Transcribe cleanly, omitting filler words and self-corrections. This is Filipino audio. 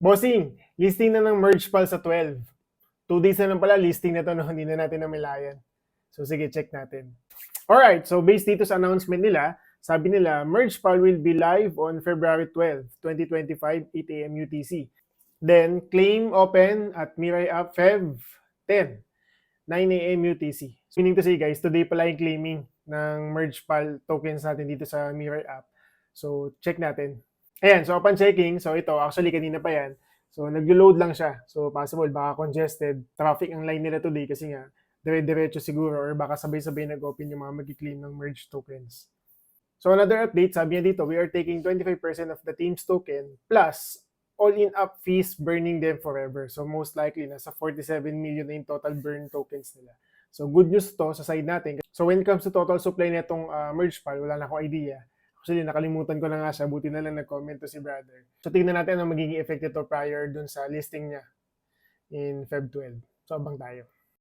Bossing, listing na ng MergePal sa 12. 2 days na lang pala, listing na to, no? Hindi na natin namilayan. So sige, check natin. Alright, so based dito sa announcement nila, sabi nila, MergePal will be live on February 12, 2025, 8 a.m. UTC. Then, claim open at Mirai App Feb 10, 9 a.m. UTC. So, meaning to say guys, today pala yung claiming ng MergePal tokens natin dito sa Mirai App. So, check natin. Ayan, so upon checking, so ito, actually kanina pa yan. So, naglo-load lang siya. So, possible, baka congested. Traffic ang line nila today kasi nga, dire-diretso siguro or baka sabay-sabay nag-open yung mga mag-claim ng merge tokens. So, another update, sabi niya dito, we are taking 25% of the team's token plus all-in up fees burning them forever. So, most likely, nasa 47 million na yung total burn tokens nila. So, good news to sa side natin. So, when it comes to total supply na itong MergePal, wala na akong idea. Actually, nakalimutan ko na nga siya. Buti na lang nag-comment to si brother. So, tingnan natin ang magiging effect nito prior dun sa listing niya in Feb 12. So, abang tayo.